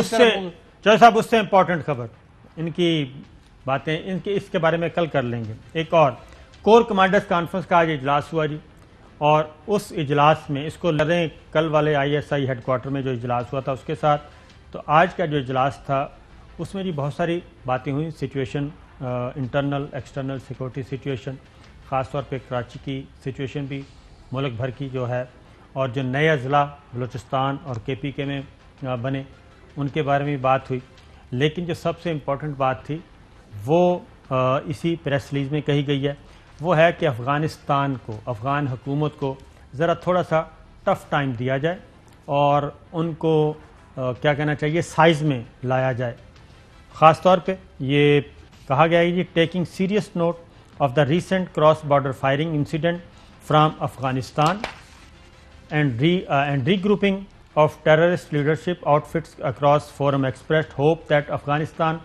صاحب اس سے امپورٹنٹ خبر ان کی باتیں اس کے بارے میں کل کر لیں گے. ایک اور کور کمانڈرز کانفرنس کا آج اجلاس ہوا جی, اور اس اجلاس میں اس کو لڑیں کل والے ISI ہیڈ کوارٹر میں جو اجلاس ہوا تھا اس کے ساتھ. تو آج کا جو اجلاس تھا اس میں جی بہت ساری باتیں ہوئیں, situation internal external security situation, خاص طور پہ کراچی کی سچویشن بھی ملک بھر کی جو ہے, اور جو نئے اضلاع بلوچستان اور KPK میں بنے ان کے بارے میں بات ہوئی. لیکن جو سب سے امپورٹنٹ بات تھی وہ اسی پریس ریلیز میں کہی گئی ہے, وہ ہے کہ افغانستان کو, افغان حکومت کو ذرا تھوڑا سا ٹف ٹائم دیا جائے اور ان کو کیا کہنا چاہیے سائز میں لایا جائے. خاص طور پہ یہ کہا گیا ہے جی taking serious note of the recent cross border firing incident from Afghanistan and regrouping of terrorist leadership outfits across forum expressed hope that Afghanistan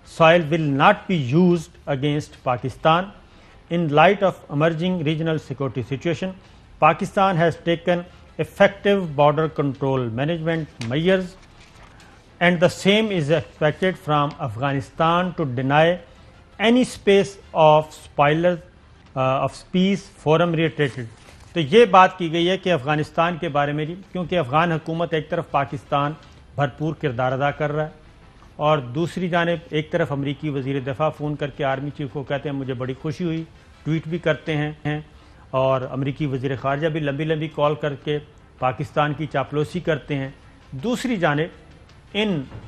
soil will not be used against Pakistan. In light of emerging regional security situation, Pakistan has taken effective border control management measures and the same is expected from Afghanistan to deny any space of spoilers of peace forum reiterated. تو یہ بات کی گئی ہے کہ افغانستان کے بارے میں جی, کیونکہ افغان حکومت ایک طرف پاکستان بھرپور کردار ادا کر رہا ہے اور دوسری جانب ایک طرف امریکی وزیر دفاع فون کر کے آرمی چیف کو کہتے ہیں مجھے بڑی خوشی ہوئی, ٹویٹ بھی کرتے ہیں, اور امریکی وزیر خارجہ بھی لمبی لمبی کال کر کے پاکستان کی چاپلوسی کرتے ہیں. دوسری جانب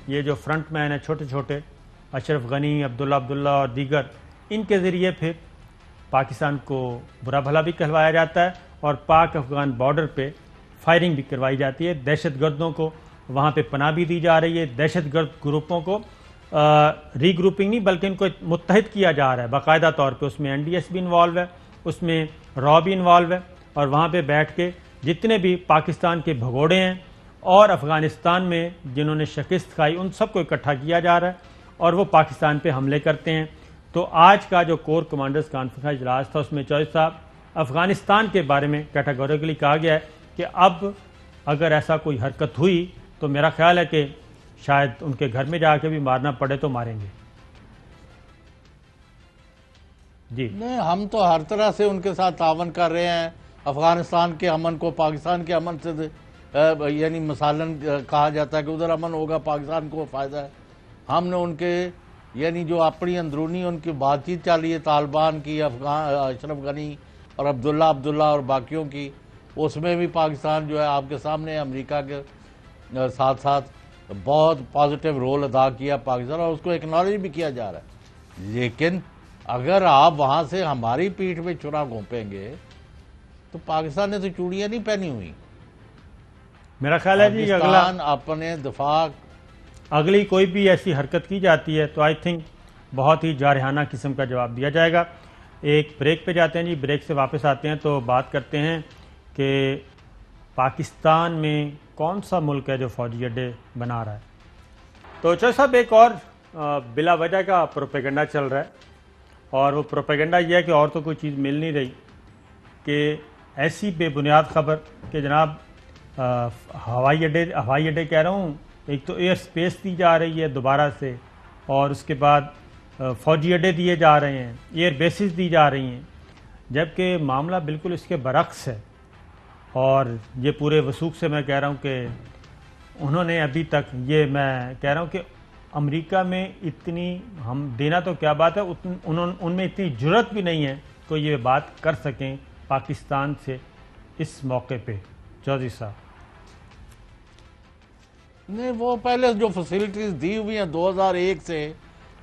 یہ جو فرنٹ مین ہیں چھوٹے چھوٹے اشرف غنی, عبداللہ اور دیگر, ان کے ذریعے پھر پاکستان کو برا بھلا بھی کہلوایا جاتا ہے اور پاک افغان بارڈر پہ فائرنگ بھی کروائی جاتی ہے. دہشت گردوں کو وہاں پہ پناہ بھی دی جا رہی ہے, دہشت گرد گروپوں کو ری گروپنگ نہیں بلکہ ان کو متحد کیا جا رہا ہے باقاعدہ طور پہ. اس میں NDS بھی انوالو ہے, اس میں را بھی انوالو ہے, اور وہاں پہ بیٹھ کے جتنے بھی پاکستان کے بھگوڑے ہیں اور افغانستان میں جنہوں نے شکست کھائی ان سب کو اکٹھا کیا جا رہا ہے اور وہ پاکستان پہ حملے کرتے ہیں. تو آج کا جو کور کمانڈرز کانفرنس کا اجلاس تھا اس میں چوہدری صاحب افغانستان کے بارے میں کیٹاگوریکلی کہا گیا ہے کہ اب اگر ایسا کوئی حرکت ہوئی تو میرا خیال ہے کہ شاید ان کے گھر میں جا کے بھی مارنا پڑے تو ماریں گے. جی نہیں, ہم تو ہر طرح سے ان کے ساتھ تعاون کر رہے ہیں. افغانستان کے امن کو پاکستان کے امن سے یعنی مثالاً کہا جاتا ہے کہ ادھر امن ہوگا پاکستان کو فائدہ ہے. ہم نے ان کے یعنی جو اپنی اندرونی ان کی بات چیت چلی ہے طالبان کی, اشرف غنی اور عبداللہ اور باقیوں کی, اس میں بھی پاکستان جو ہے آپ کے سامنے امریکہ کے ساتھ ساتھ بہت پازیٹیو رول ادا کیا پاکستان, اور اس کو ایکنالج بھی کیا جا رہا ہے. لیکن اگر آپ وہاں سے ہماری پیٹھ پہ چھرا گھونپیں گے تو پاکستان نے تو چوڑیاں نہیں پہنی ہوئی. میرا خیال ہے جی پاکستان اپنے دفاع اگلی کوئی بھی ایسی حرکت کی جاتی ہے تو آئی تھنک بہت ہی جارحانہ قسم کا جواب دیا جائے گا. ایک بریک پہ جاتے ہیں جی, بریک سے واپس آتے ہیں تو بات کرتے ہیں کہ پاکستان میں کون سا ملک ہے جو فوجی اڈے بنا رہا ہے. تو چوہدری صاحب ایک اور بلا وجہ کا پروپیگنڈا چل رہا ہے, اور وہ پروپیگنڈا یہ ہے کہ اور تو کوئی چیز مل نہیں رہی کہ ایسی بے بنیاد خبر کہ جناب ہوائی اڈے کہہ رہا ہوں, ایک تو ایئر سپیس دی جا رہی ہے دوبارہ سے, اور اس کے بعد فوجی اڈے دیے جا رہے ہیں, ایئر بیسز دی جا رہی ہیں, جبکہ معاملہ بالکل اس کے برعکس ہے. اور یہ پورے وثوق سے میں کہہ رہا ہوں کہ انہوں نے ابھی تک, یہ میں کہہ رہا ہوں کہ امریکہ میں اتنی ہم دینا تو کیا بات ہے, ان میں اتنی جرت بھی نہیں ہے کہ یہ بات کر سکیں پاکستان سے اس موقع پہ. چوہدری صاحب نہیں, وہ پہلے جو فیسلٹیز دی ہوئی ہیں 2001 سے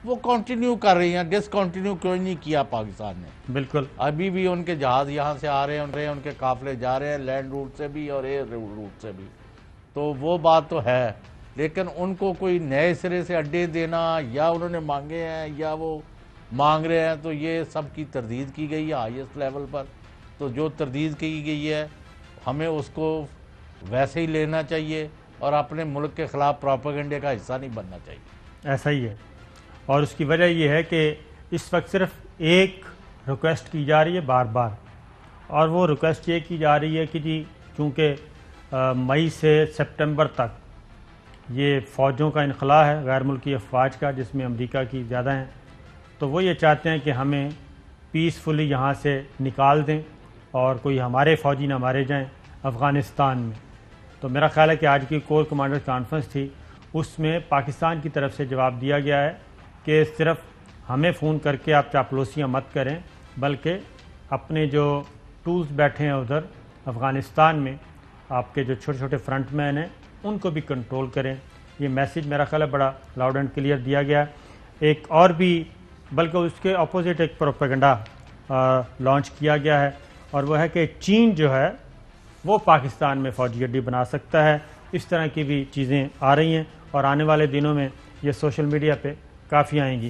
وہ کنٹینیو کر رہی ہیں, ڈسکنٹینیو کوئی نہیں کیا پاکستان نے. بالکل ابھی بھی ان کے جہاز یہاں سے آ رہے ہیں, ان کے قافلے جا رہے ہیں لینڈ روٹ سے بھی اور ایئر روٹ سے بھی, تو وہ بات تو ہے. لیکن ان کو کوئی نئے سرے سے اڈے دینا یا انہوں نے مانگے ہیں یا وہ مانگ رہے ہیں, تو یہ سب کی تردید کی گئی ہے ہائیسٹ لیول پر. تو جو تردید کی گئی ہے ہمیں اس کو ویسے ہی لینا چاہیے اور اپنے ملک کے خلاف پروپیگنڈے کا حصہ نہیں بننا چاہیے. ایسا ہی ہے, اور اس کی وجہ یہ ہے کہ اس وقت صرف ایک ریکویسٹ کی جا رہی ہے بار بار, اور وہ ریکویسٹ یہ کی جا رہی ہے کہ جی چونکہ مئی سے سپٹمبر تک یہ فوجوں کا انخلا ہے، غیر ملکی افواج کا، جس میں امریکہ کی زیادہ ہیں، تو وہ یہ چاہتے ہیں کہ ہمیں پیسفلی یہاں سے نکال دیں اور کوئی ہمارے فوجی نہ مارے جائیں افغانستان میں۔ تو میرا خیال ہے کہ آج کی کور کمانڈر کانفرنس تھی، اس میں پاکستان کی طرف سے جواب دیا گیا ہے کہ صرف ہمیں فون کر کے آپ چاپلوسیاں مت کریں، بلکہ اپنے جو ٹولز بیٹھے ہیں ادھر افغانستان میں، آپ کے جو چھوٹے چھوٹے فرنٹ مین ہیں ان کو بھی کنٹرول کریں۔ یہ میسیج میرا خیال ہے بڑا لاؤڈ اینڈ کلیئر دیا گیا ہے۔ ایک اور بھی بلکہ اس کے اپوزٹ ایک پروپیگنڈا لانچ کیا گیا ہے، اور وہ ہے کہ چین جو ہے وہ پاکستان میں فوجی اڈے بنا سکتا ہے۔ اس طرح کی بھی چیزیں آ رہی ہیں اور آنے والے دنوں میں یہ سوشل میڈیا پہ کافی آئیں گی۔